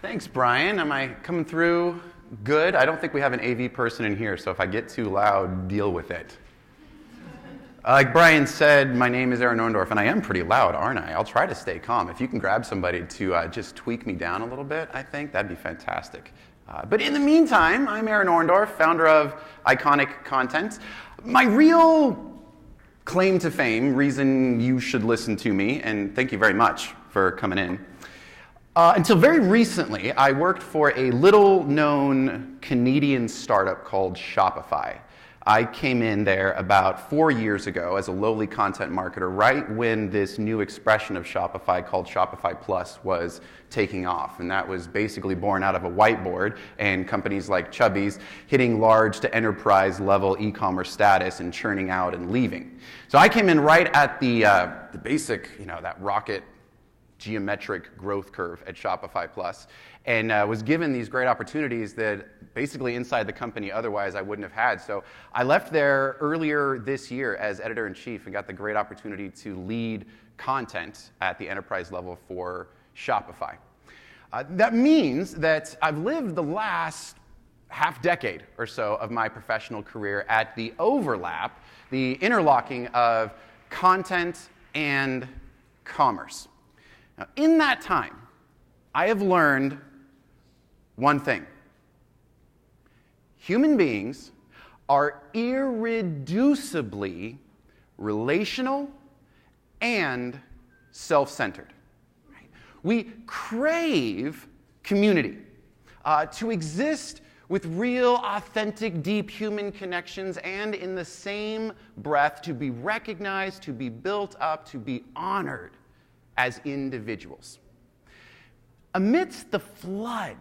Thanks, Brian. Am I coming through good? I don't think we have an AV person in here, so if I get too loud, deal with it. Like Brian said, my name is Orendorff, and I am pretty loud, aren't I? I'll try to stay calm. If you can grab somebody to just tweak me down a little bit, I think that'd be fantastic. But in the meantime, I'm Orendorff, founder of Iconic Content. My real claim to fame, reason you should listen to me, and thank you very much for coming in. Until very recently, I worked for a little-known Canadian startup called Shopify. I came in there about 4 years ago as a lowly content marketer, right when this new expression of Shopify called Shopify Plus was taking off. And that was basically born out of a whiteboard and companies like Chubby's hitting large to enterprise level e-commerce status and churning out and leaving. So I came in right at the basic, that rocket geometric growth curve at Shopify Plus, and was given these great opportunities that basically inside the company otherwise I wouldn't have had. So I left there earlier this year as editor-in-chief and got the great opportunity to lead content at the enterprise level for Shopify. That means that I've lived the last half-decade or so of my professional career at the overlap, the interlocking of content and commerce. Now, in that time, I have learned one thing. Human beings are irreducibly relational and self-centered. Right? We crave community, to exist with real, authentic, deep human connections, and in the same breath to be recognized, to be built up, to be honored as individuals. Amidst the flood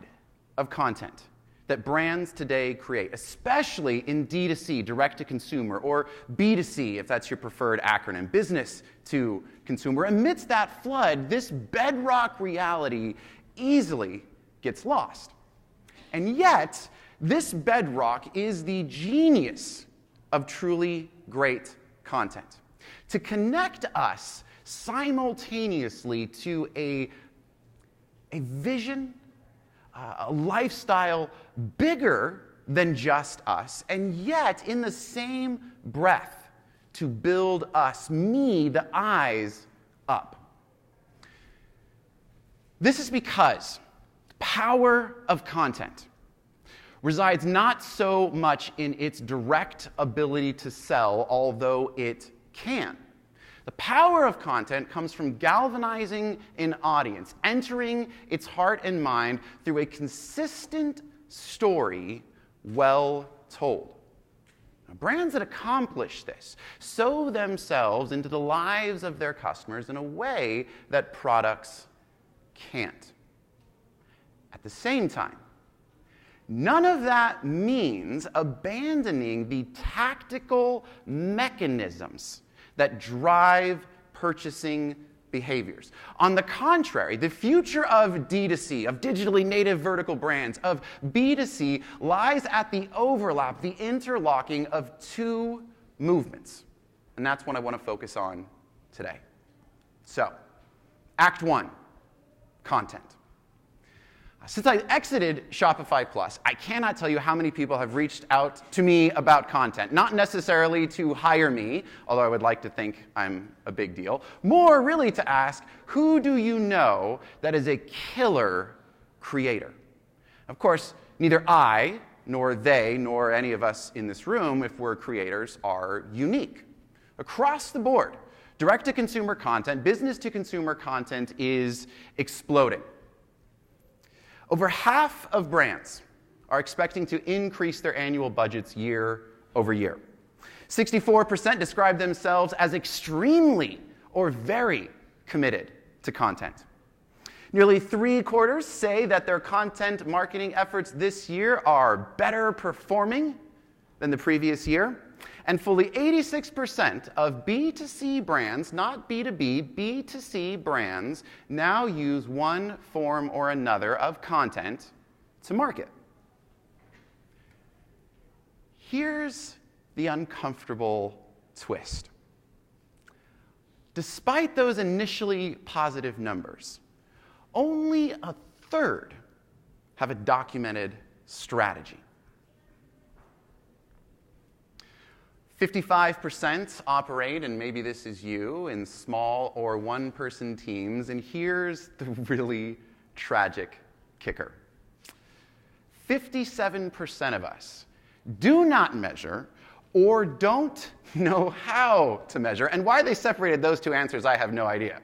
of content that brands today create, especially in D2C, direct-to-consumer, or B2C, if that's your preferred acronym, business to consumer, amidst that flood, this bedrock reality easily gets lost. And yet, this bedrock is the genius of truly great content. To connect us simultaneously to a vision, a lifestyle bigger than just us, and yet in the same breath to build us, me, the eyes, up. This is because the power of content resides not so much in its direct ability to sell, although it can. The power of content comes from galvanizing an audience, entering its heart and mind through a consistent story well told. Now, brands that accomplish this sow themselves into the lives of their customers in a way that products can't. At the same time, none of that means abandoning the tactical mechanisms that drive purchasing behaviors. On the contrary, the future of D2C, of digitally native vertical brands, of B2C, lies at the overlap, the interlocking of two movements. And that's what I want to focus on today. So, Act 1, content. Since I exited Shopify Plus, I cannot tell you how many people have reached out to me about content. Not necessarily to hire me, although I would like to think I'm a big deal. More really to ask, who do you know that is a killer creator? Of course, neither I, nor they, nor any of us in this room, if we're creators, are unique. Across the board, direct-to-consumer content, business-to-consumer content is exploding. Over half of brands are expecting to increase their annual budgets year over year. 64% describe themselves as extremely or very committed to content. Nearly 3/4 say that their content marketing efforts this year are better performing than the previous year. And fully 86% of B2C brands, not B2B, B2C brands, now use one form or another of content to market. Here's the uncomfortable twist. Despite those initially positive numbers, only a third have a documented strategy. 55% operate, and maybe this is you, in small or one-person teams, and here's the really tragic kicker. 57% of us do not measure or don't know how to measure, and why they separated those two answers, I have no idea.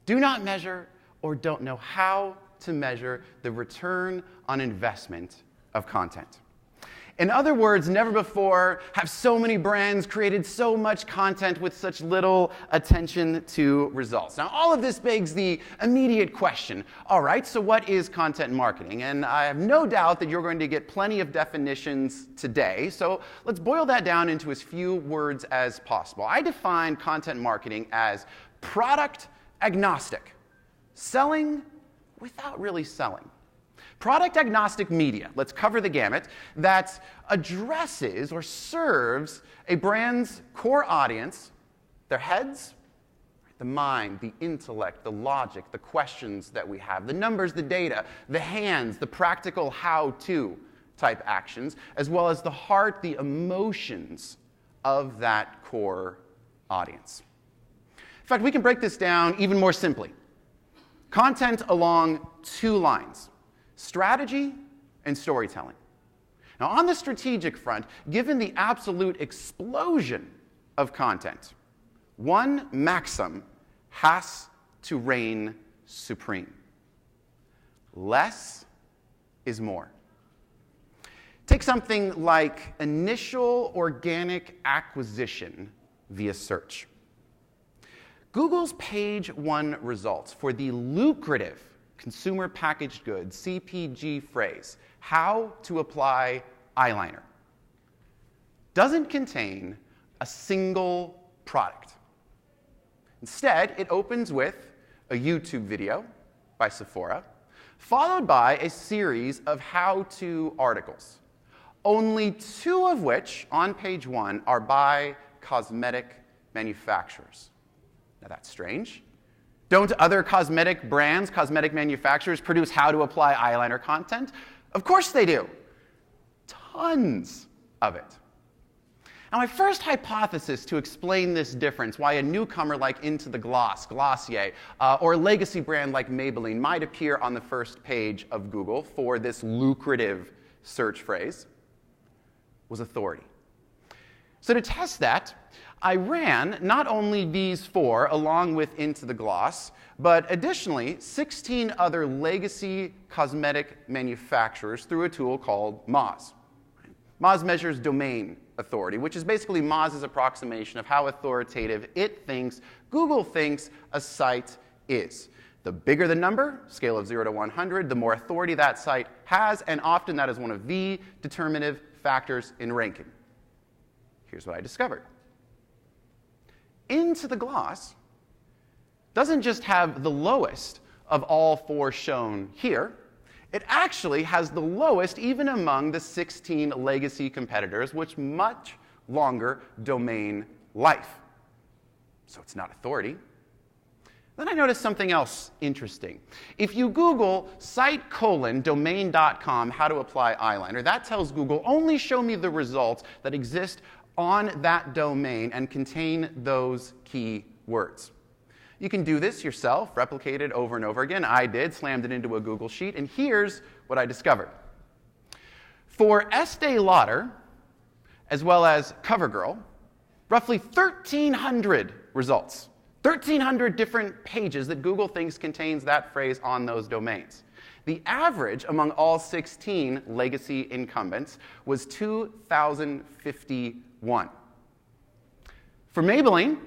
Do not measure or don't know how to measure the return on investment of content. In other words, never before have so many brands created so much content with such little attention to results. Now, all of this begs the immediate question, all right, so what is content marketing? And I have no doubt that you're going to get plenty of definitions today, so let's boil that down into as few words as possible. I define content marketing as product agnostic, selling without really selling. Product agnostic media, let's cover the gamut, that addresses or serves a brand's core audience, their heads, the mind, the intellect, the logic, the questions that we have, the numbers, the data, the hands, the practical how-to type actions, as well as the heart, the emotions of that core audience. In fact, we can break this down even more simply. Content along two lines: strategy and storytelling. Now, on the strategic front, given the absolute explosion of content, one maxim has to reign supreme. Less is more. Take something like initial organic acquisition via search. Google's page 1 results for the lucrative consumer packaged goods, CPG phrase, how to apply eyeliner, doesn't contain a single product. Instead, it opens with a YouTube video by Sephora, followed by a series of how-to articles, only 2 of which on page 1 are by cosmetic manufacturers. Now that's strange. Don't other cosmetic brands, cosmetic manufacturers produce how to apply eyeliner content? Of course they do. Tons of it. Now, my first hypothesis to explain this difference, why a newcomer like Into the Glossier, or a legacy brand like Maybelline might appear on the first page of Google for this lucrative search phrase, was authority. So to test that, I ran not only these 4 along with Into the Gloss, but additionally 16 other legacy cosmetic manufacturers through a tool called Moz. Moz measures domain authority, which is basically Moz's approximation of how authoritative it thinks, Google thinks, a site is. The bigger the number, scale of 0 to 100, the more authority that site has, and often that is one of the determinative factors in ranking. Here's what I discovered. Into the Gloss doesn't just have the lowest of all 4 shown here. It actually has the lowest even among the 16 legacy competitors, with much longer domain life. So it's not authority. Then I noticed something else interesting. If you Google site:/domain.com how to apply eyeliner, that tells Google only show me the results that exist on that domain and contain those key words. You can do this yourself, replicate it over and over again. I did, slammed it into a Google Sheet, and here's what I discovered. For Estee Lauder, as well as CoverGirl, roughly 1,300 results. 1,300 different pages that Google thinks contains that phrase on those domains. The average among all 16 legacy incumbents was 2,051. For Maybelline,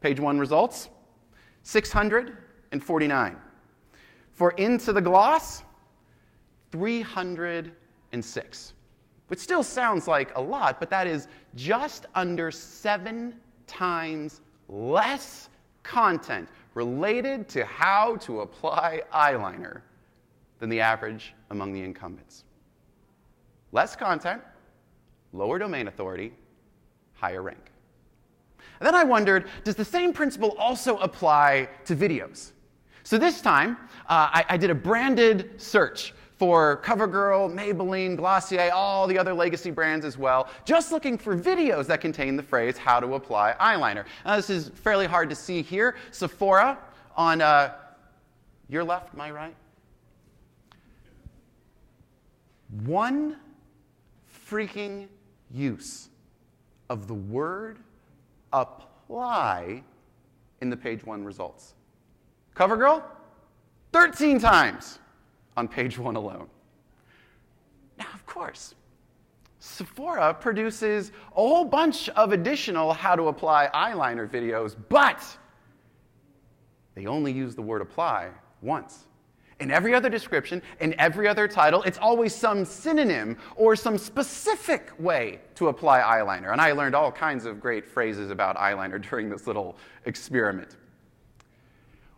page 1 results, 649. For Into the Gloss, 306. Which still sounds like a lot, but that is just under 7 times less content related to how to apply eyeliner than the average among the incumbents. Less content, lower domain authority, higher rank. And then I wondered, does the same principle also apply to videos? So this time, I did a branded search for CoverGirl, Maybelline, Glossier, all the other legacy brands as well, just looking for videos that contain the phrase, how to apply eyeliner. Now, this is fairly hard to see here. Sephora on your left, my right. One freaking use of the word apply in the page 1 results. CoverGirl, 13 times on page 1 alone. Now, of course, Sephora produces a whole bunch of additional how to apply eyeliner videos, but they only use the word apply once. In every other description, in every other title, it's always some synonym or some specific way to apply eyeliner. And I learned all kinds of great phrases about eyeliner during this little experiment.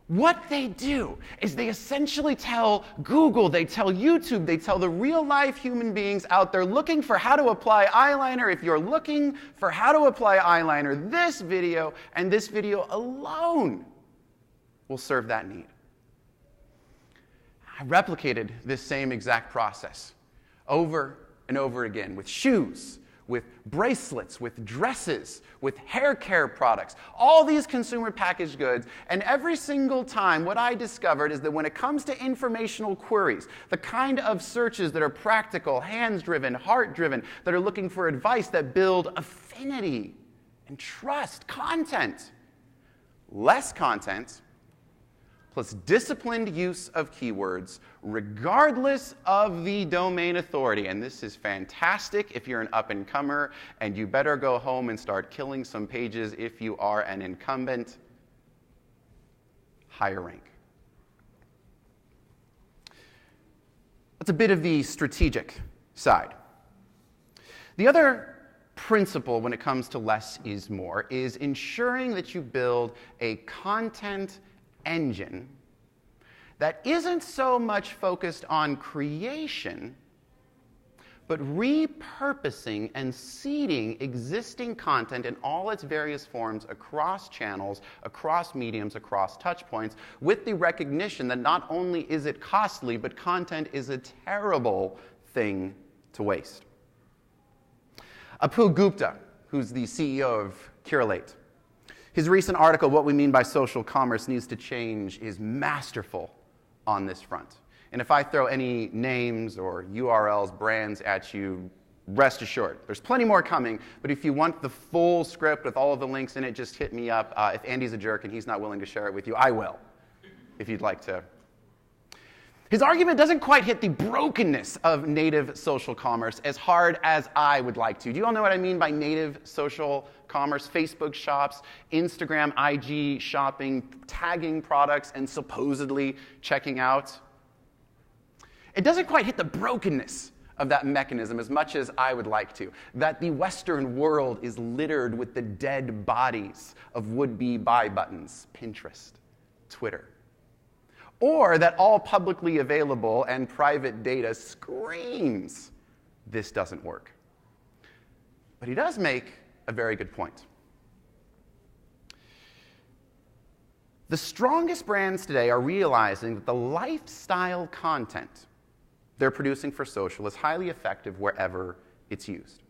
What they do is they essentially tell Google, they tell YouTube, they tell the real-life human beings out there looking for how to apply eyeliner, if you're looking for how to apply eyeliner, this video and this video alone will serve that need. I replicated this same exact process over and over again with shoes, with bracelets, with dresses, with hair care products, all these consumer packaged goods. And every single time, what I discovered is that when it comes to informational queries, the kind of searches that are practical, hands-driven, heart-driven, that are looking for advice that build affinity and trust, content, less content, plus disciplined use of keywords, regardless of the domain authority. And this is fantastic if you're an up-and-comer, and you better go home and start killing some pages if you are an incumbent. Higher rank. That's a bit of the strategic side. The other principle when it comes to less is more is ensuring that you build a content engine that isn't so much focused on creation, but repurposing and seeding existing content in all its various forms across channels, across mediums, across touch points, with the recognition that not only is it costly, but content is a terrible thing to waste. Apu Gupta, who's the CEO of Curelate, his recent article, What We Mean by Social Commerce Needs to Change, is masterful on this front. And if I throw any names or URLs, brands at you, rest assured, there's plenty more coming. But if you want the full script with all of the links in it, just hit me up. If Andy's a jerk and he's not willing to share it with you, I will, if you'd like to. His argument doesn't quite hit the brokenness of native social commerce as hard as I would like to. Do you all know what I mean by native social commerce? Facebook shops, Instagram, IG shopping, tagging products, and supposedly checking out. It doesn't quite hit the brokenness of that mechanism as much as I would like to. That the Western world is littered with the dead bodies of would-be buy buttons, Pinterest, Twitter. Or that all publicly available and private data screams this doesn't work. But he does make a very good point. The strongest brands today are realizing that the lifestyle content they're producing for social is highly effective wherever it's used.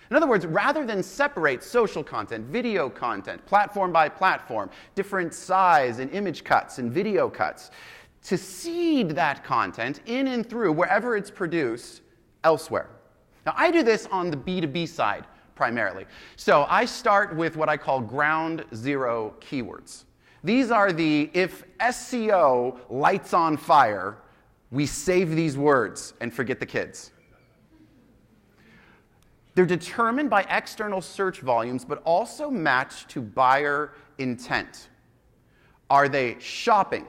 In other words, rather than separate social content, video content, platform by platform, different size and image cuts and video cuts, to seed that content in and through wherever it's produced elsewhere. Now, I do this on the B2B side primarily. So I start with what I call ground zero keywords. These are the, if SEO lights on fire, we save these words and forget the kids. They're determined by external search volumes, but also matched to buyer intent. Are they shopping?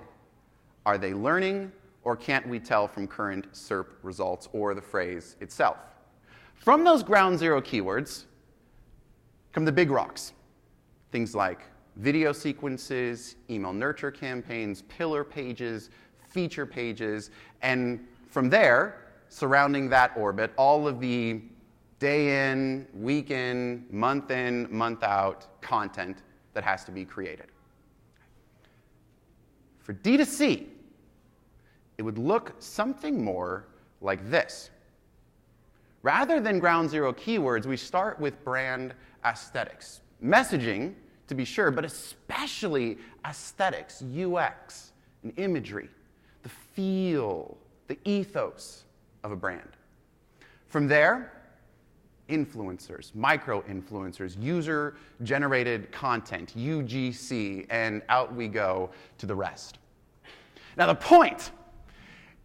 Are they learning? Or can't we tell from current SERP results or the phrase itself? From those ground zero keywords come the big rocks. Things like video sequences, email nurture campaigns, pillar pages, feature pages, and from there, surrounding that orbit, all of the day in, week in, month out content that has to be created. For D2C, it would look something more like this. Rather than ground zero keywords, we start with brand aesthetics. Messaging, to be sure, but especially aesthetics, UX, and imagery, the feel, the ethos of a brand. From there, influencers, micro-influencers, user-generated content, UGC, and out we go to the rest. Now, the point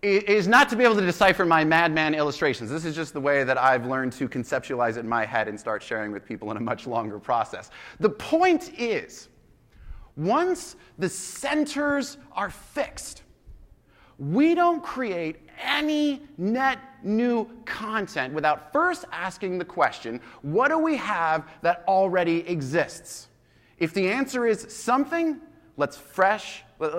is not to be able to decipher my madman illustrations. This is just the way that I've learned to conceptualize it in my head and start sharing with people in a much longer process. The point is, once the centers are fixed, we don't create any net new content without first asking the question, what do we have that already exists? If the answer is something, let's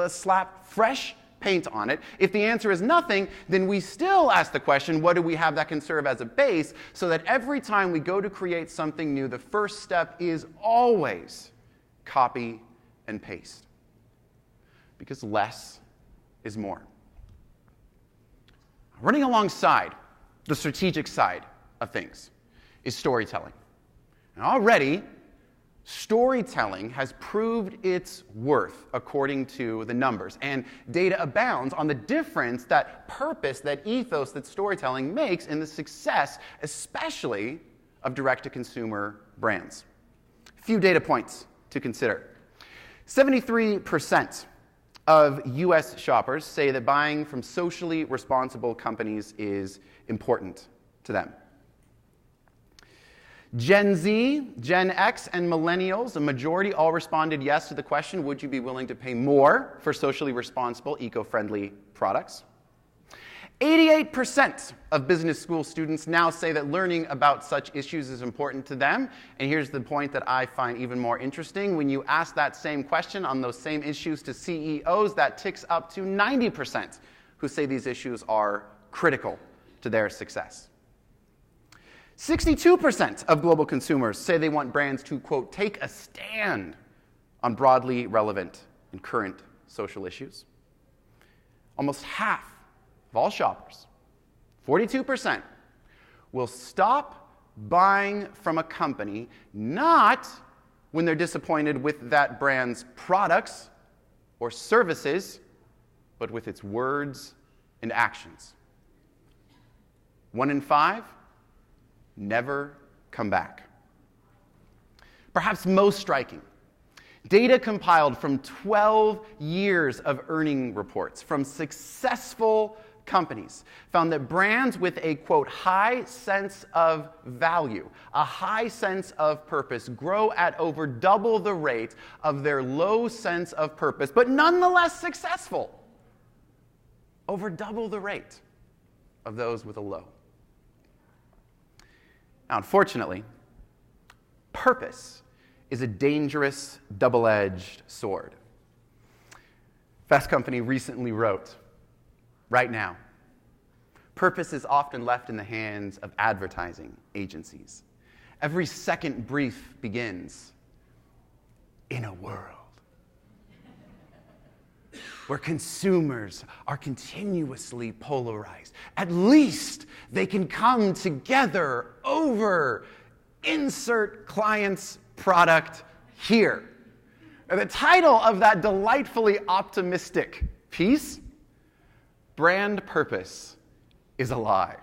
slap fresh paint on it. If the answer is nothing, then we still ask the question, what do we have that can serve as a base, so that every time we go to create something new, the first step is always copy and paste. Because less is more. Running alongside the strategic side of things is storytelling. And already, storytelling has proved its worth according to the numbers, and data abounds on the difference that purpose, that ethos that storytelling makes in the success, especially of direct-to-consumer brands. A few data points to consider. 73% of US shoppers say that buying from socially responsible companies is important to them. Gen Z, Gen X, and millennials, a majority all responded yes to the question, would you be willing to pay more for socially responsible, eco-friendly products? 88% of business school students now say that learning about such issues is important to them. And here's the point that I find even more interesting. When you ask that same question on those same issues to CEOs, that ticks up to 90% who say these issues are critical to their success. 62% of global consumers say they want brands to, quote, take a stand on broadly relevant and current social issues. Almost half of all shoppers, 42%, will stop buying from a company not when they're disappointed with that brand's products or services, but with its words and actions. 1 in 5 never come back. Perhaps most striking, data compiled from 12 years of earning reports from successful companies found that brands with a, quote, high sense of value, a high sense of purpose, grow at over double the rate of their low sense of purpose, but nonetheless successful, over double the rate of those with a low. Now, unfortunately, purpose is a dangerous, double-edged sword. Fast Company recently wrote, right now, purpose is often left in the hands of advertising agencies. Every second brief begins, in a world where consumers are continuously polarized, at least they can come together over insert client's product here. And the title of that delightfully optimistic piece, Brand Purpose is a Lie.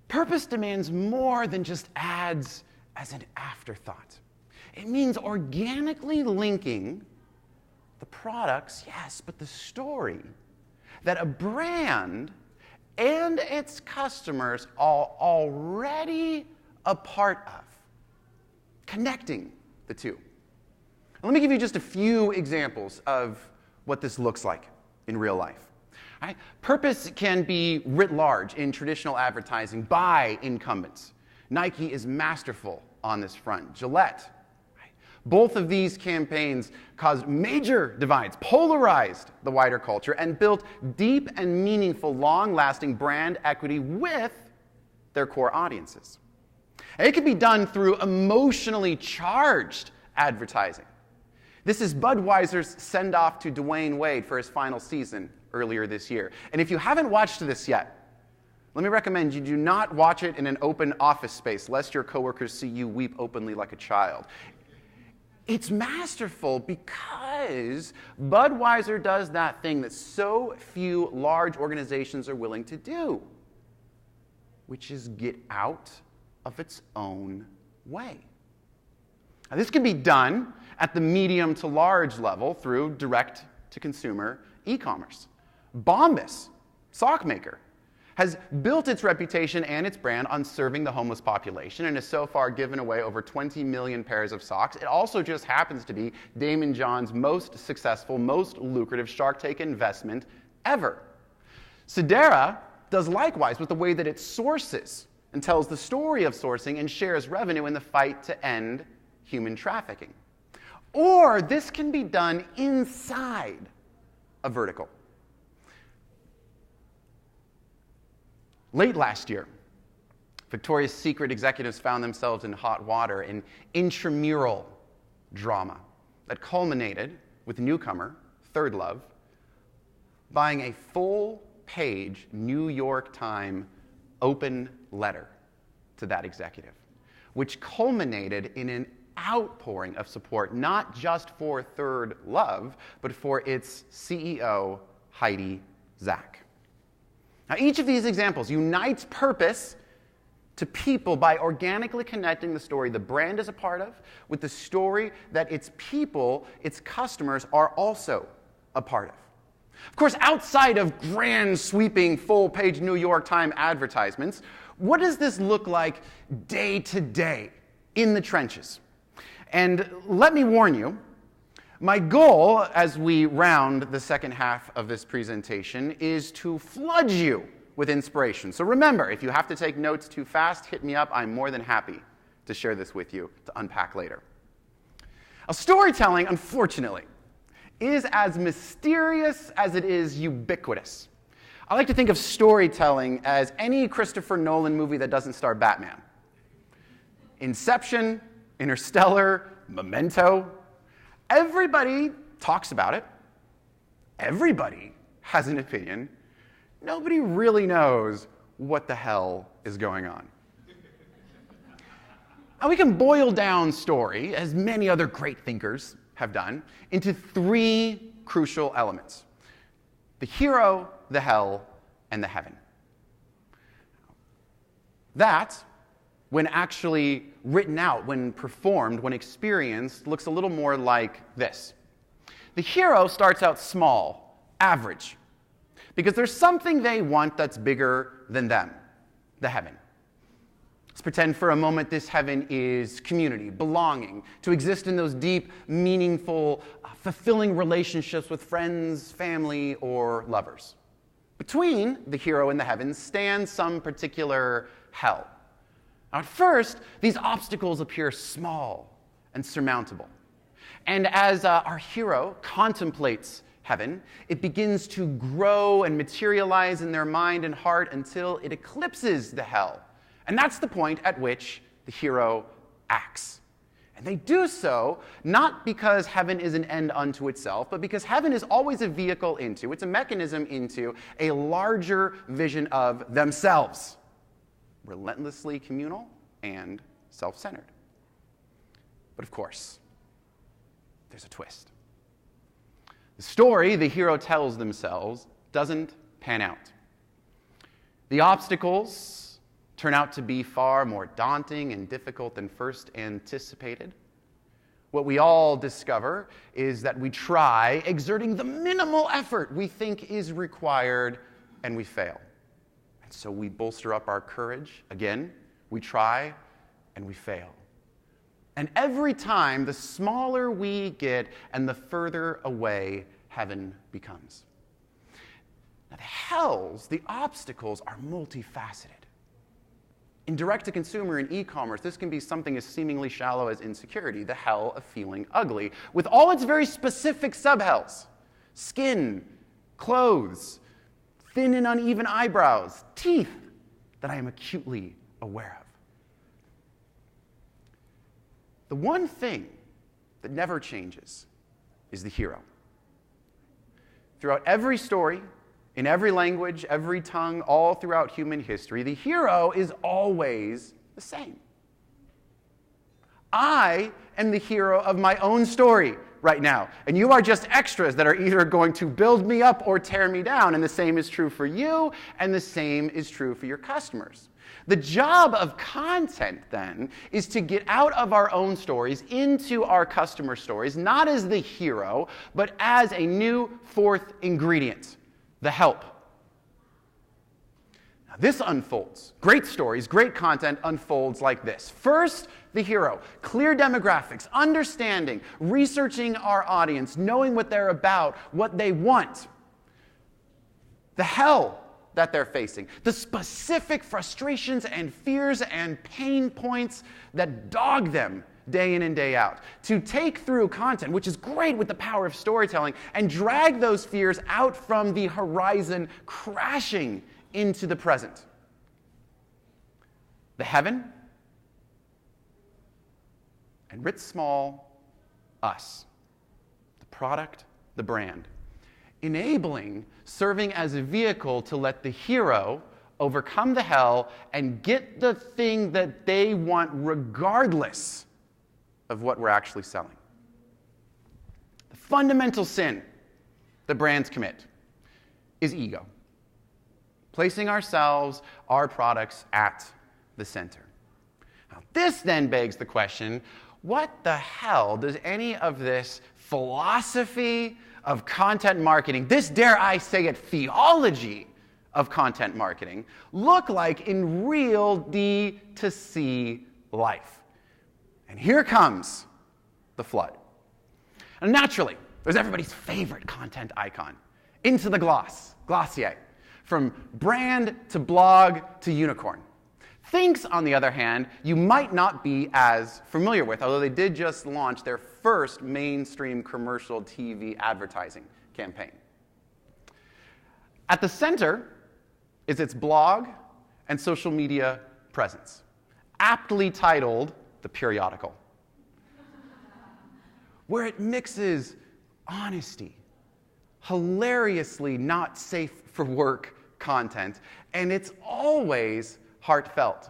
Purpose demands more than just ads as an afterthought. It means organically linking the products, yes, but the story that a brand and its customers are already a part of, connecting the two. Let me give you just a few examples of what this looks like in real life. Right? Purpose can be writ large in traditional advertising by incumbents. Nike is masterful on this front. Gillette. Right? Both of these campaigns caused major divides, polarized the wider culture, and built deep and meaningful, long-lasting brand equity with their core audiences. And it can be done through emotionally charged advertising. This is Budweiser's send-off to Dwayne Wade for his final season earlier this year. And if you haven't watched this yet, let me recommend you do not watch it in an open office space, lest your coworkers see you weep openly like a child. It's masterful because Budweiser does that thing that so few large organizations are willing to do, which is get out of its own way. Now, this can be done at the medium to large level through direct-to-consumer e-commerce. Bombas, sock maker, has built its reputation and its brand on serving the homeless population and has so far given away over 20 million pairs of socks. It also just happens to be Damon John's most successful, most lucrative Shark Tank investment ever. Sedera does likewise with the way that it sources and tells the story of sourcing and shares revenue in the fight to end human trafficking. Or this can be done inside a vertical. Late last year, Victoria's Secret executives found themselves in hot water in intramural drama that culminated with newcomer, Third Love, buying a full-page New York Times open letter to that executive, which culminated in an outpouring of support, not just for Third Love, but for its CEO, Heidi Zak. Now, each of these examples unites purpose to people by organically connecting the story the brand is a part of with the story that its people, its customers, are also a part of. Of course, outside of grand, sweeping, full-page New York Times advertisements, what does this look like day to day in the trenches? And let me warn you, my goal as we round the second half of this presentation is to flood you with inspiration. So remember, if you have to take notes too fast, hit me up. I'm more than happy to share this with you to unpack later. Now, storytelling, unfortunately, is as mysterious as it is ubiquitous. I like to think of storytelling as any Christopher Nolan movie that doesn't star Batman. Inception, Interstellar, Memento. Everybody talks about it. Everybody has an opinion. Nobody really knows what the hell is going on. And we can boil down story, as many other great thinkers have done, into three crucial elements: the hero, the hell, and the heaven. That, when actually written out, when performed, when experienced, looks a little more like this. The hero starts out small, average, because there's something they want that's bigger than them, the heaven. Let's pretend for a moment this heaven is community, belonging, to exist in those deep, meaningful, fulfilling relationships with friends, family, or lovers. Between the hero and the heavens stands some particular hell. Now, at first, these obstacles appear small and surmountable. And as our hero contemplates heaven, it begins to grow and materialize in their mind and heart until it eclipses the hell. And that's the point at which the hero acts. And they do so not because heaven is an end unto itself, but because heaven is always a vehicle into, it's a mechanism into a larger vision of themselves. Relentlessly communal and self-centered. But of course, there's a twist. The story the hero tells themselves doesn't pan out. The obstacles turn out to be far more daunting and difficult than first anticipated. What we all discover is that we try, exerting the minimal effort we think is required, and we fail. And so we bolster up our courage. Again, we try, and we fail. And every time, the smaller we get and the further away heaven becomes. Now, the hells, the obstacles, are multifaceted. In direct-to-consumer and e-commerce, this can be something as seemingly shallow as insecurity, the hell of feeling ugly, with all its very specific sub-hells: skin, clothes, thin and uneven eyebrows, teeth that I am acutely aware of. The one thing that never changes is the hero. Throughout every story, in every language, every tongue, all throughout human history, the hero is always the same. I am the hero of my own story right now, and you are just extras that are either going to build me up or tear me down, and the same is true for you, and the same is true for your customers. The job of content, then, is to get out of our own stories into our customer stories, not as the hero, but as a new fourth ingredient, the help. Now, this unfolds. Great stories, great content unfolds like this. First, the hero. Clear demographics, understanding, researching our audience, knowing what they're about, what they want. The hell that they're facing, the specific frustrations and fears and pain points that dog them day in and day out. To take through content, which is great with the power of storytelling, and drag those fears out from the horizon, crashing into the present. The heaven, and writ small, us. The product, the brand. Enabling, serving as a vehicle to let the hero overcome the hell and get the thing that they want regardless of what we're actually selling. The fundamental sin that brands commit is ego. Placing ourselves, our products at the center. Now, this then begs the question, what the hell does any of this philosophy of content marketing, this, dare I say it, theology of content marketing, look like in real D2C life? And here comes the flood. And naturally, there's everybody's favorite content icon, Into the Glossier, from brand to blog to unicorn. Things, on the other hand, you might not be as familiar with, although they did just launch their first mainstream commercial TV advertising campaign. At the center is its blog and social media presence, aptly titled The Periodical, where it mixes honesty, hilariously not safe for work content, and it's always heartfelt.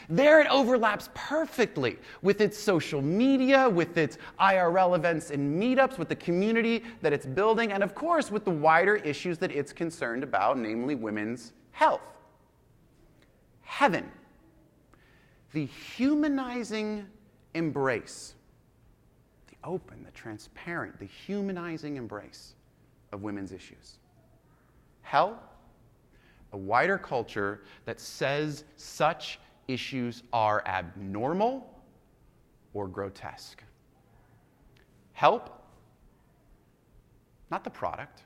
There it overlaps perfectly with its social media, with its IRL events and meetups, with the community that it's building, and of course with the wider issues that it's concerned about, namely women's health. Heaven, the humanizing embrace, the open, the transparent, the humanizing embrace of women's issues. Hell, a wider culture that says such issues are abnormal or grotesque. Help, not the product,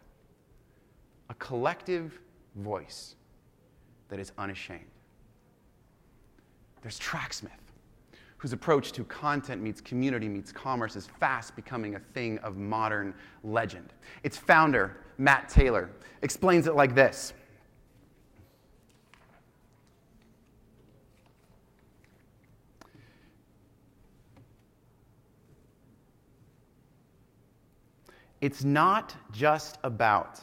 a collective voice that is unashamed. There's Tracksmith, whose approach to content meets community meets commerce is fast becoming a thing of modern legend. Its founder, Matt Taylor, explains it like this. It's not just about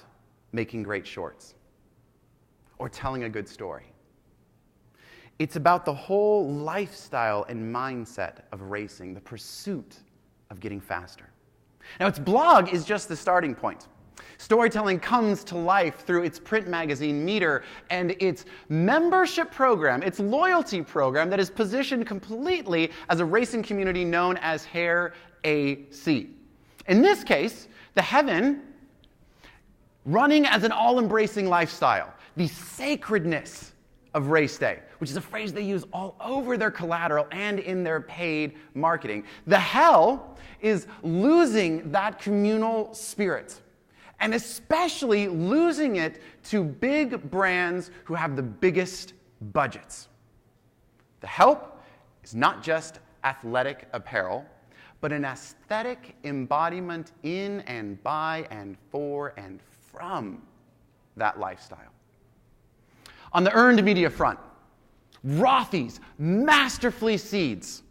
making great shorts or telling a good story. It's about the whole lifestyle and mindset of racing, the pursuit of getting faster. Now, its blog is just the starting point. Storytelling comes to life through its print magazine, Meter, and its membership program, its loyalty program that is positioned completely as a racing community known as Hair AC. In this case, the heaven running as an all-embracing lifestyle, the sacredness of race day, which is a phrase they use all over their collateral and in their paid marketing. The hell is losing that communal spirit, and especially losing it to big brands who have the biggest budgets. The help is not just athletic apparel, but an aesthetic embodiment in and by and for and from that lifestyle. On the earned media front, Rothy's masterfully seeds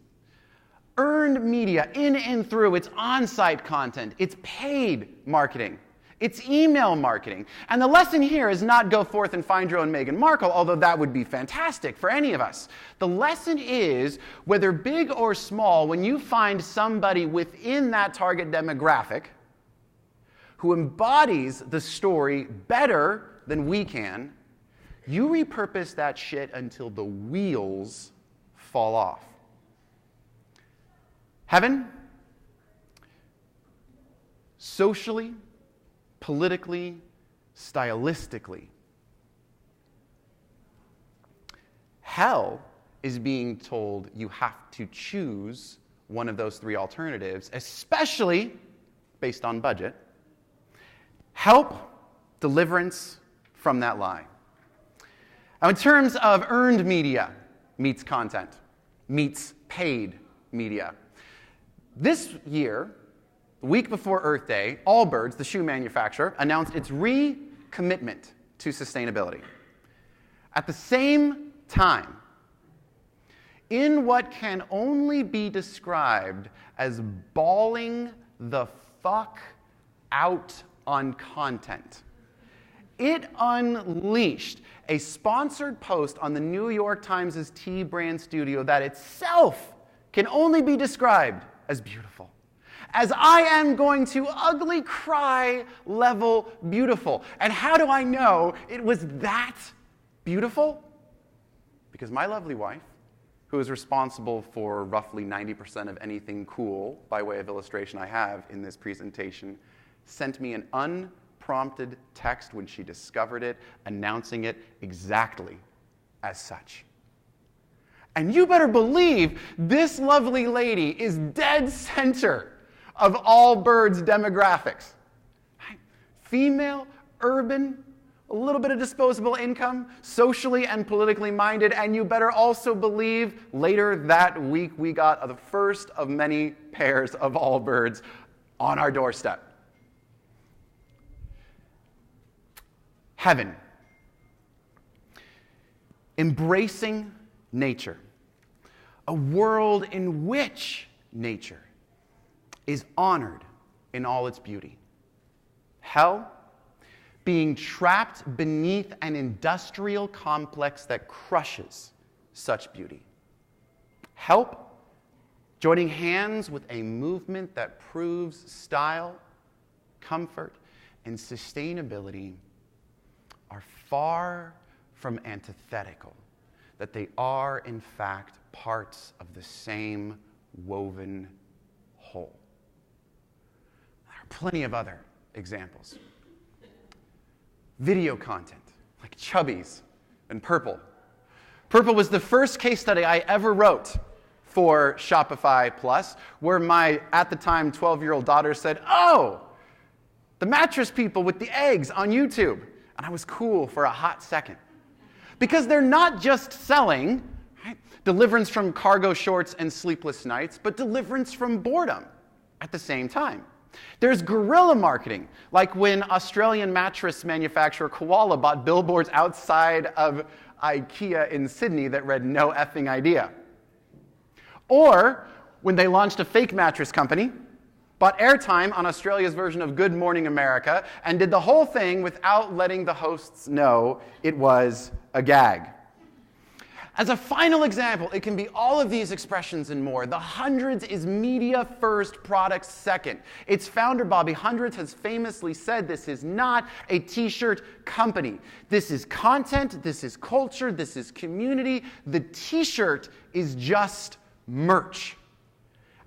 Earned media in and through its on-site content, its paid marketing, its email marketing. And the lesson here is not go forth and find your own Meghan Markle, although that would be fantastic for any of us. The lesson is, whether big or small, when you find somebody within that target demographic who embodies the story better than we can, you repurpose that shit until the wheels fall off. Heaven, socially, politically, stylistically. Hell is being told you have to choose one of those three alternatives, especially based on budget. Help, deliverance from that lie. Now, in terms of earned media meets content, meets paid media. This year, the week before Earth Day, Allbirds, the shoe manufacturer, announced its recommitment to sustainability. At the same time, in what can only be described as bawling the fuck out on content, it unleashed a sponsored post on the New York Times' T Brand Studio that itself can only be described as beautiful. As I am going to ugly cry level beautiful. And how do I know it was that beautiful? Because my lovely wife, who is responsible for roughly 90% of anything cool by way of illustration I have in this presentation, sent me an unprompted text when she discovered it, announcing it exactly as such. And you better believe this lovely lady is dead center of Allbirds demographics. Female, urban, a little bit of disposable income, socially and politically minded, and you better also believe later that week we got the first of many pairs of Allbirds on our doorstep. Heaven. Embracing nature. A world in which nature is honored in all its beauty. Hell, being trapped beneath an industrial complex that crushes such beauty. Help, joining hands with a movement that proves style, comfort, and sustainability are far from antithetical, that they are, in fact, parts of the same woven whole. There are plenty of other examples. Video content, like Chubbies and Purple. Purple was the first case study I ever wrote for Shopify Plus, where my, at the time, 12-year-old daughter said, "Oh, the mattress people with the eggs on YouTube." And I was cool for a hot second. Because they're not just selling, right, deliverance from cargo shorts and sleepless nights, but deliverance from boredom at the same time. There's guerrilla marketing, like when Australian mattress manufacturer Koala bought billboards outside of IKEA in Sydney that read "No effing idea." Or when they launched a fake mattress company, bought airtime on Australia's version of Good Morning America, and did the whole thing without letting the hosts know it was a gag. As a final example, it can be all of these expressions and more. The Hundreds is media first, product second. Its founder, Bobby Hundreds, has famously said this is not a t-shirt company. This is content, this is culture, this is community. The t-shirt is just merch.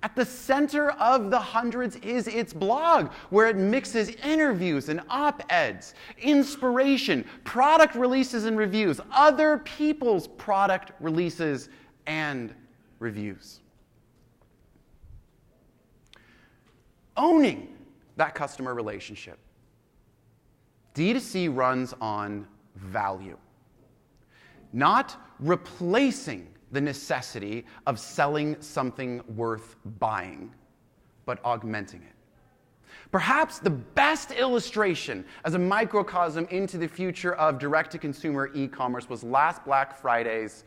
At the center of the Hundreds is its blog, where it mixes interviews and op-eds, inspiration, product releases and reviews, other people's product releases and reviews. Owning that customer relationship. D2C runs on value, not replacing the necessity of selling something worth buying, but augmenting it. Perhaps the best illustration as a microcosm into the future of direct-to-consumer e-commerce was last Black Friday's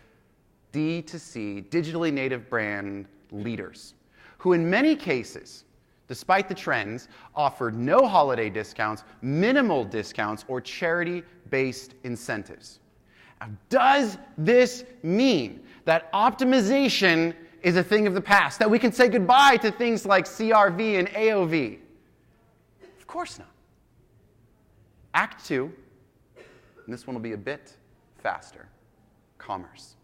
D2C, digitally native brand Leaders, who in many cases, despite the trends, offer no holiday discounts, minimal discounts, or charity-based incentives. Now, does this mean that optimization is a thing of the past, that we can say goodbye to things like CRV and AOV? Of course not. Act 2, and this one will be a bit faster, commerce.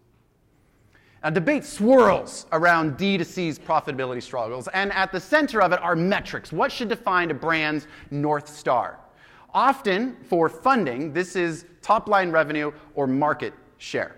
Now, debate swirls around D2C's profitability struggles, and at the center of it are metrics. What should define a brand's North Star? Often, for funding, this is top-line revenue or market share.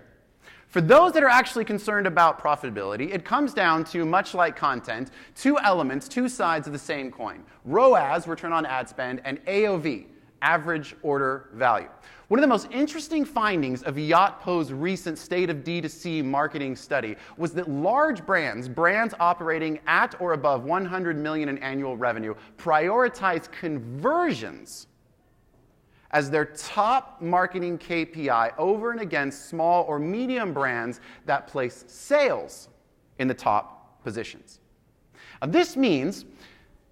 For those that are actually concerned about profitability, it comes down to, much like content, two elements, two sides of the same coin. ROAS, return on ad spend, and AOV, average order value. One of the most interesting findings of Yotpo's recent State of D2C marketing study was that large brands operating at or above $100 million in annual revenue, prioritize conversions as their top marketing KPI over and against small or medium brands that place sales in the top positions. Now, this means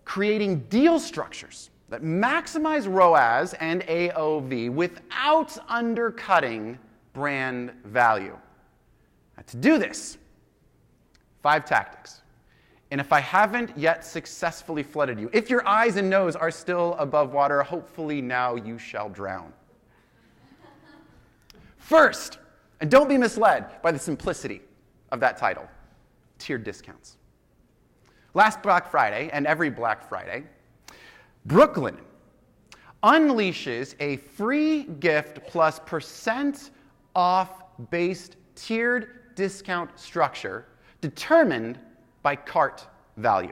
creating deal structures that maximize ROAS and AOV without undercutting brand value. Now, to do this, 5 tactics. And if I haven't yet successfully flooded you, if your eyes and nose are still above water, hopefully now you shall drown. First, and don't be misled by the simplicity of that title, tiered discounts. Last Black Friday, and every Black Friday, Brooklyn unleashes a free gift plus % off based tiered discount structure determined by cart value.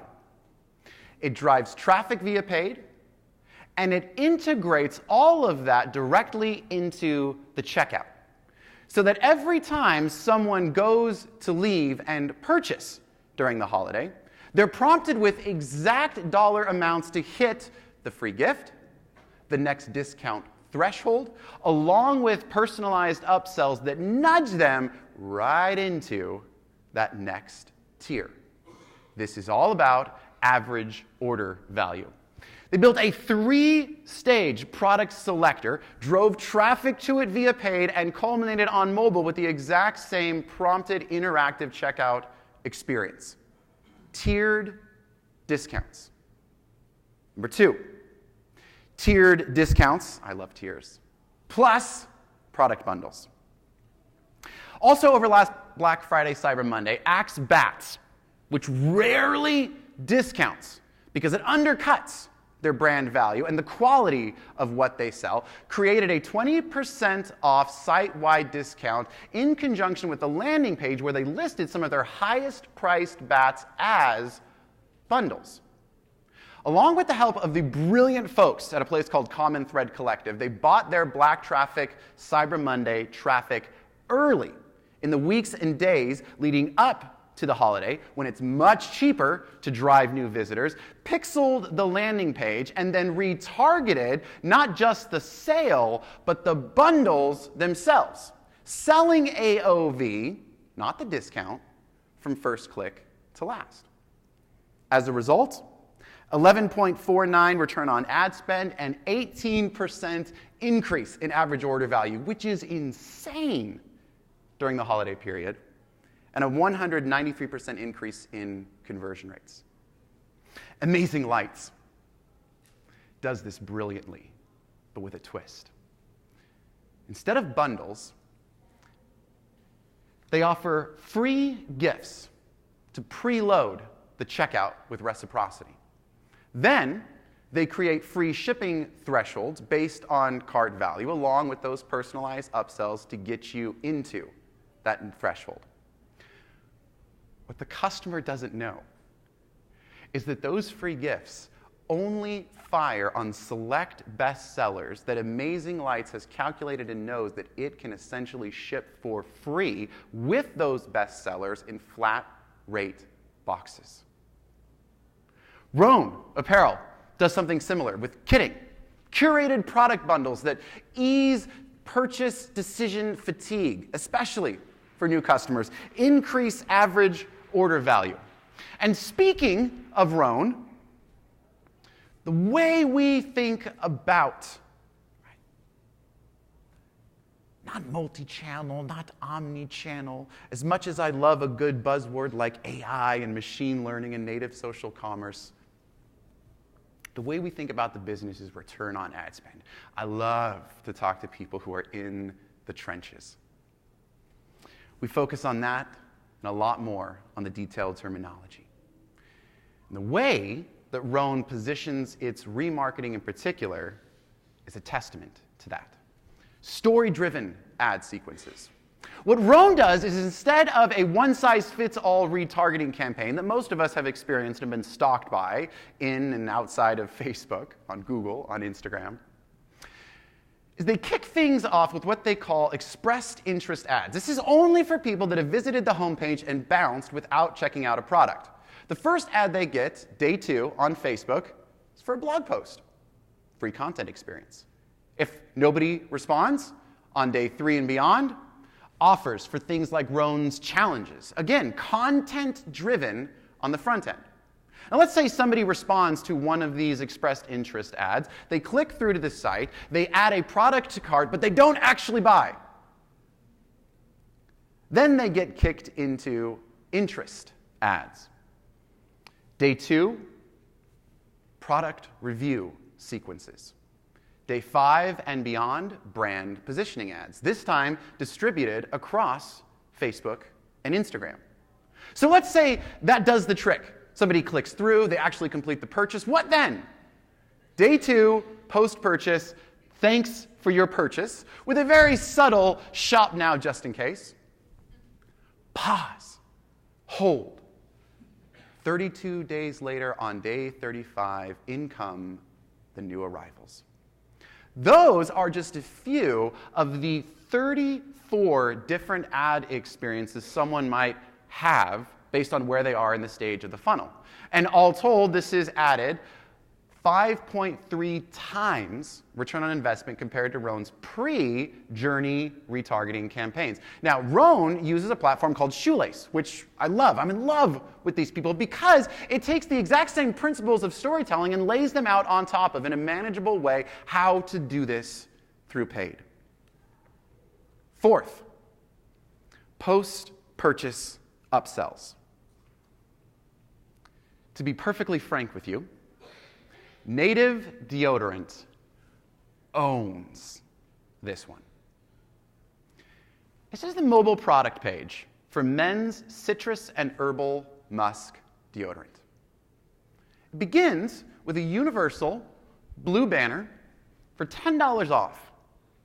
It drives traffic via paid, and it integrates all of that directly into the checkout, so that every time someone goes to leave and purchase during the holiday, they're prompted with exact dollar amounts to hit the free gift, the next discount threshold, along with personalized upsells that nudge them right into that next tier. This is all about average order value. They built a 3-stage product selector, drove traffic to it via paid, and culminated on mobile with the exact same prompted interactive checkout experience. Tiered discounts. Number 2, tiered discounts, I love tiers, plus product bundles. Also over last Black Friday, Cyber Monday, Axe Bats, which rarely discounts because it undercuts their brand value and the quality of what they sell, created a 20% off site-wide discount in conjunction with the landing page where they listed some of their highest-priced bats as bundles. Along with the help of the brilliant folks at a place called Common Thread Collective, they bought their Black Traffic Cyber Monday traffic early in the weeks and days leading up to the holiday, when it's much cheaper to drive new visitors, pixeled the landing page, and then retargeted not just the sale, but the bundles themselves, selling AOV, not the discount, from first click to last. As a result, 11.49 return on ad spend and 18% increase in average order value, which is insane during the holiday period, and a 193% increase in conversion rates. Amazing Lights does this brilliantly, but with a twist. Instead of bundles, they offer free gifts to preload the checkout with reciprocity. Then, they create free shipping thresholds based on cart value, along with those personalized upsells to get you into that threshold. What the customer doesn't know is that those free gifts only fire on select bestsellers that Amazing Lights has calculated and knows that it can essentially ship for free with those bestsellers in flat rate boxes. Rome Apparel does something similar with kitting, curated product bundles that ease purchase decision fatigue, especially for new customers, increase average order value. And speaking of Rhone, the way we think about, not multi-channel, not omni-channel, as much as I love a good buzzword like AI and machine learning and native social commerce, the way we think about the business is return on ad spend. I love to talk to people who are in the trenches. We focus on that and a lot more on the detailed terminology. And the way that Rhone positions its remarketing in particular is a testament to that. Story-driven ad sequences. What Rhone does is, instead of a one-size-fits-all retargeting campaign that most of us have experienced and been stalked by in and outside of Facebook, on Google, on Instagram, is they kick things off with what they call expressed interest ads. This is only for people that have visited the homepage and bounced without checking out a product. The first ad they get, day 2, on Facebook, is for a blog post. Free content experience. If nobody responds, on day 3 and beyond, offers for things like Rhone's challenges. Again, content-driven on the front end. Now let's say somebody responds to one of these expressed interest ads. They click through to the site, they add a product to cart, but they don't actually buy. Then they get kicked into interest ads. Day 2, product review sequences. Day 5 and beyond, brand positioning ads, this time distributed across Facebook and Instagram. So let's say that does the trick. Somebody clicks through, they actually complete the purchase. What then? Day 2, post-purchase, thanks for your purchase, with a very subtle shop now just in case. Pause. Hold. 32 days later, on day 35, in come the new arrivals. Those are just a few of the 34 different ad experiences someone might have based on where they are in the stage of the funnel. And all told, this is added 5.3 times return on investment compared to Rhone's pre-journey retargeting campaigns. Now, Rhone uses a platform called Shoelace, which I love. I'm in love with these people because it takes the exact same principles of storytelling and lays them out on top of, in a manageable way, how to do this through paid. Fourth, post-purchase upsells. To be perfectly frank with you, Native Deodorant owns this one. This is the mobile product page for men's citrus and herbal musk deodorant. It begins with a universal blue banner for $10 off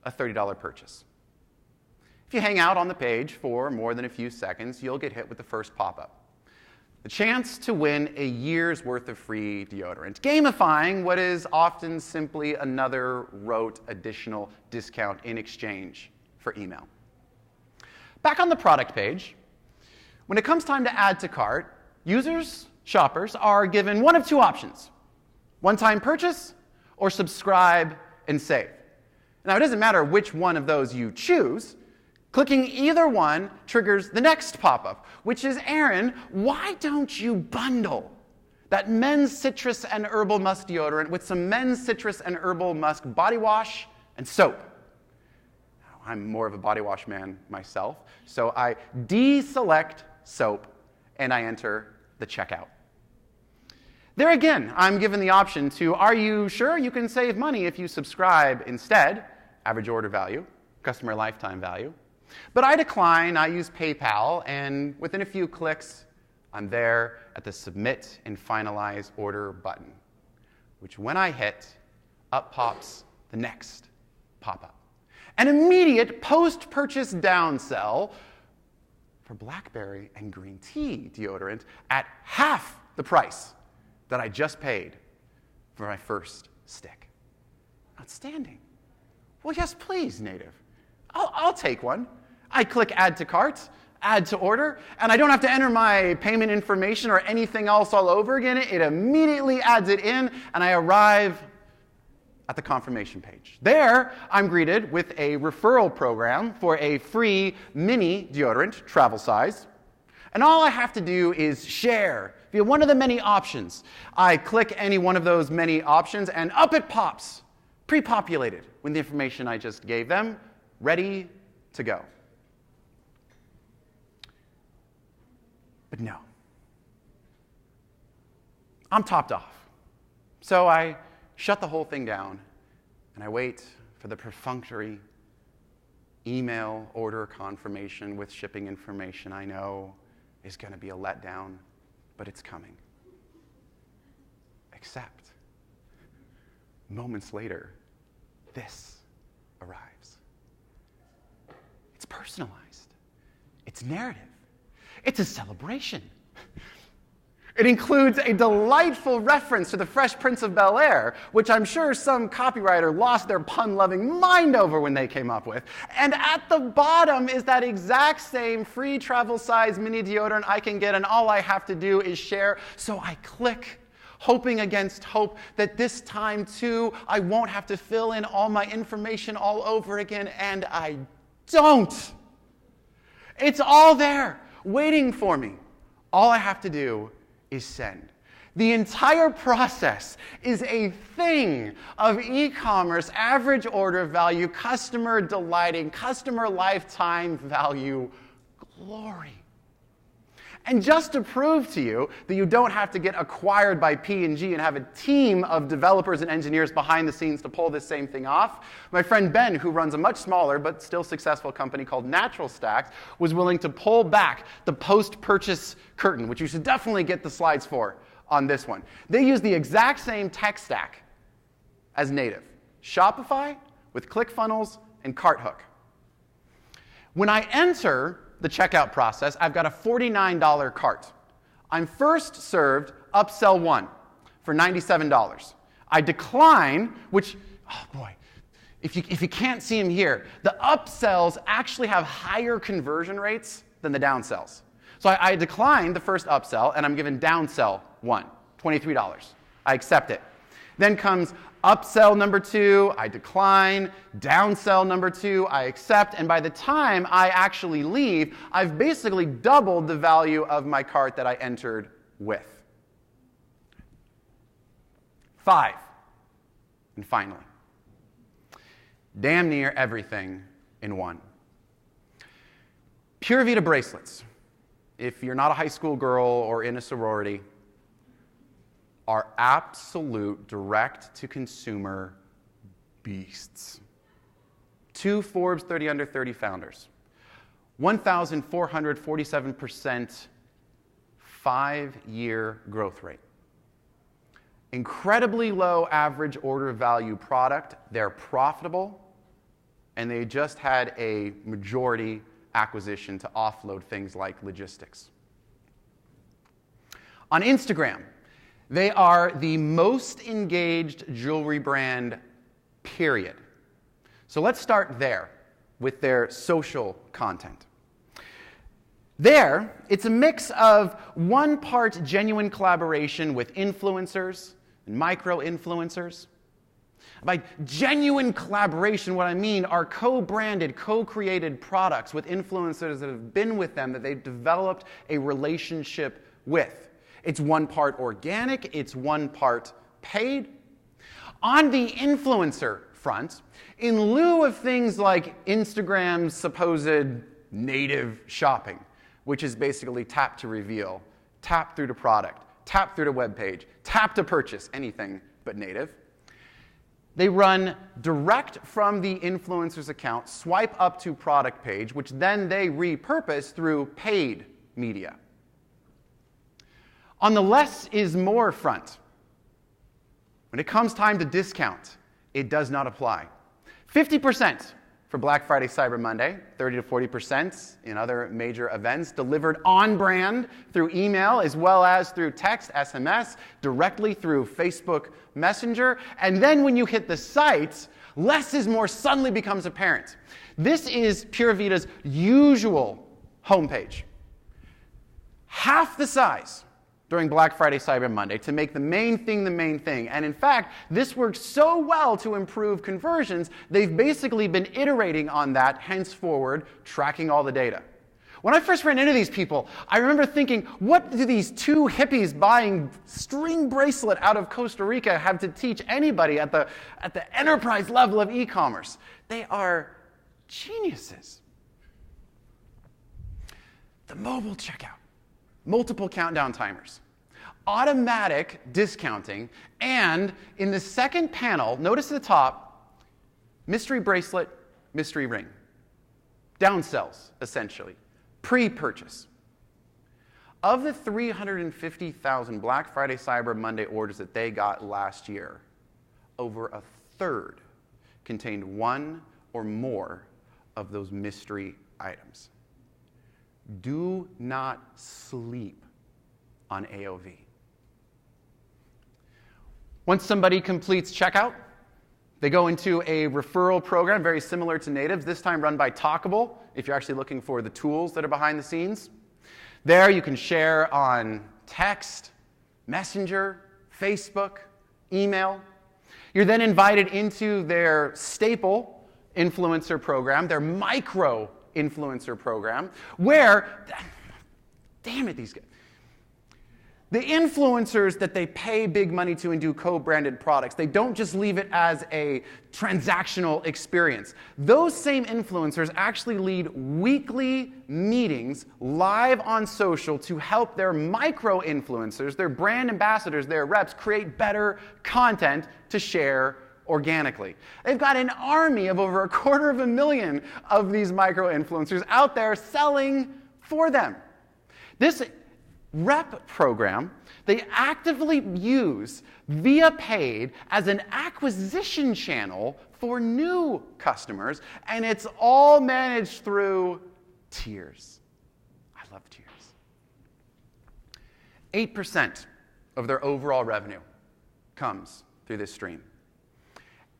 a $30 purchase. If you hang out on the page for more than a few seconds, you'll get hit with the first pop-up. The chance to win a year's worth of free deodorant, gamifying what is often simply another rote additional discount in exchange for email. Back on the product page, when it comes time to add to cart, users, shoppers, are given one of two options: one-time purchase or subscribe and save. Now, it doesn't matter which one of those you choose. Clicking either one triggers the next pop-up, which is, Aaron, why don't you bundle that men's citrus and herbal musk deodorant with some men's citrus and herbal musk body wash and soap? Now, I'm more of a body wash man myself, so I deselect soap and I enter the checkout. There again, I'm given the option to, are you sure you can save money if you subscribe instead? Average order value, customer lifetime value. But I decline, I use PayPal, and within a few clicks, I'm there at the Submit and Finalize Order button, which when I hit, up pops the next pop-up. An immediate post-purchase downsell for blackberry and green tea deodorant at half the price that I just paid for my first stick. Outstanding. Well, yes, please, Native. I'll take one. I click Add to Cart, Add to Order, and I don't have to enter my payment information or anything else all over again. It immediately adds it in, and I arrive at the confirmation page. There, I'm greeted with a referral program for a free mini deodorant, travel size. And all I have to do is share via one of the many options. I click any one of those many options, and up it pops, pre-populated with the information I just gave them, ready to go. But no. I'm topped off. So I shut the whole thing down, and I wait for the perfunctory email order confirmation with shipping information I know is going to be a letdown, but it's coming. Except, moments later, this arrives. It's personalized. It's narrative. It's a celebration. It includes a delightful reference to the Fresh Prince of Bel-Air, which I'm sure some copywriter lost their pun-loving mind over when they came up with. And at the bottom is that exact same free travel size mini deodorant I can get, and all I have to do is share. So I click, hoping against hope that this time, too, I won't have to fill in all my information all over again, and I don't. It's all there, waiting for me. All I have to do is send. The entire process is a thing of e-commerce, average order value, customer delighting, customer lifetime value glory. And just to prove to you that you don't have to get acquired by P&G and have a team of developers and engineers behind the scenes to pull this same thing off, my friend Ben, who runs a much smaller but still successful company called Natural Stacks, was willing to pull back the post-purchase curtain, which you should definitely get the slides for on this one. They use the exact same tech stack as native. Shopify with ClickFunnels and CartHook. When I enter the checkout process, I've got a $49 cart. I'm first served upsell 1 for $97. I decline, which, oh boy, if you can't see them here, the upsells actually have higher conversion rates than the downsells. So I decline the first upsell, and I'm given downsell 1, $23. I accept it. Then comes upsell number 2, I decline. Downsell number 2, I accept. And by the time I actually leave, I've basically doubled the value of my cart that I entered with. 5. And finally, damn near everything in one. Pure Vita bracelets, if you're not a high school girl or in a sorority, are absolute direct-to-consumer beasts. 2 Forbes 30 Under 30 founders. 1,447% 5-year growth rate. Incredibly low average order value product. They're profitable, and they just had a majority acquisition to offload things like logistics. On Instagram, they are the most engaged jewelry brand, period. So let's start there with their social content. There, it's a mix of 1 part genuine collaboration with influencers and micro-influencers. By genuine collaboration, what I mean are co-branded, co-created products with influencers that have been with them, that they've developed a relationship with. It's 1 part organic, it's 1 part paid. On the influencer front, in lieu of things like Instagram's supposed native shopping, which is basically tap to reveal, tap through to product, tap through to web page, tap to purchase, anything but native, they run direct from the influencer's account, swipe up to product page, which then they repurpose through paid media. On the less is more front, when it comes time to discount, it does not apply. 50% for Black Friday, Cyber Monday, 30 to 40% in other major events, delivered on brand through email as well as through text, SMS, directly through Facebook Messenger. And then when you hit the site, less is more suddenly becomes apparent. This is Pure Vita's usual homepage. Half the size during Black Friday, Cyber Monday to make the main thing the main thing. And in fact, this works so well to improve conversions, they've basically been iterating on that henceforward, tracking all the data. When I first ran into these people, I remember thinking, what do these two hippies buying string bracelet out of Costa Rica have to teach anybody at the enterprise level of e-commerce? They are geniuses. The mobile checkout, multiple countdown timers, automatic discounting, and in the second panel, notice at the top, mystery bracelet, mystery ring. Downsells, essentially. Pre-purchase. Of the 350,000 Black Friday, Cyber Monday orders that they got last year, over a third contained one or more of those mystery items. Do not sleep on AOV. Once somebody completes checkout, they go into a referral program very similar to Natives, this time run by Talkable, if you're actually looking for the tools that are behind the scenes. There you can share on text, Messenger, Facebook, email. You're then invited into their staple influencer program, their micro influencer program, where, damn it, these guys. The influencers that they pay big money to and do co-branded products, they don't just leave it as a transactional experience. Those same influencers actually lead weekly meetings live on social to help their micro-influencers, their brand ambassadors, their reps, create better content to share organically. They've got an army of over 250,000 of these micro-influencers out there selling for them. This rep program, they actively use via paid as an acquisition channel for new customers, and it's all managed through tiers. I love tiers. 8% of their overall revenue comes through this stream.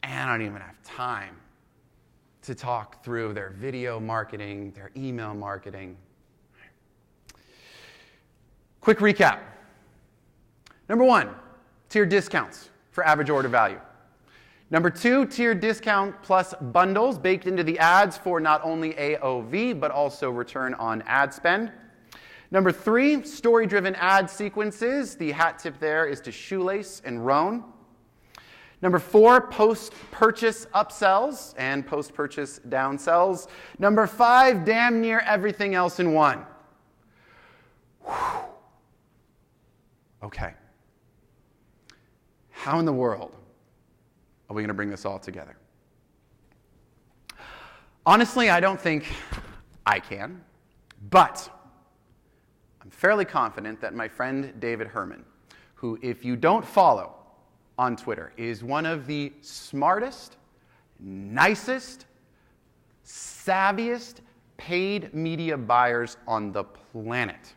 And I don't even have time to talk through their video marketing, their email marketing. Quick recap. Number 1, tiered discounts for average order value. Number 2, tiered discount plus bundles baked into the ads for not only AOV, but also return on ad spend. Number 3, story-driven ad sequences. The hat tip there is to Shoelace and Roan. Number 4, post-purchase upsells and post-purchase downsells. Number 5, damn near everything else in one. Whew. Okay. How in the world are we going to bring this all together? Honestly, I don't think I can, but I'm fairly confident that my friend David Herman, who, if you don't follow on Twitter, is one of the smartest, nicest, savviest paid media buyers on the planet.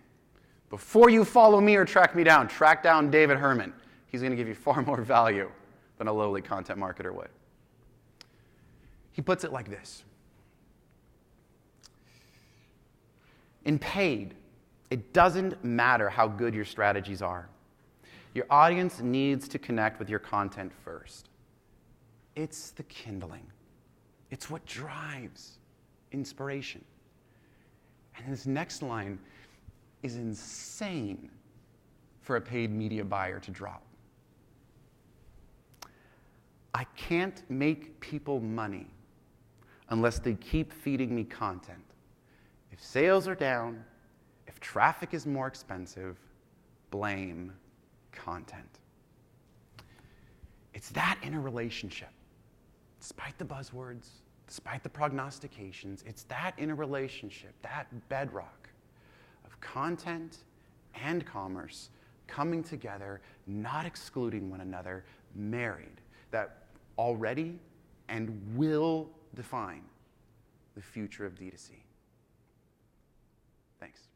Before you follow me or track me down, track down David Herman. He's going to give you far more value than a lowly content marketer would. He puts it like this. In paid, it doesn't matter how good your strategies are. Your audience needs to connect with your content first. It's the kindling. It's what drives inspiration. And this next line is insane for a paid media buyer to drop. I can't make people money unless they keep feeding me content. If sales are down, if traffic is more expensive, blame content. It's that interrelationship. Despite the buzzwords, despite the prognostications, it's that interrelationship, that bedrock of content and commerce coming together, not excluding one another, married, that already and will define the future of D2C. Thanks.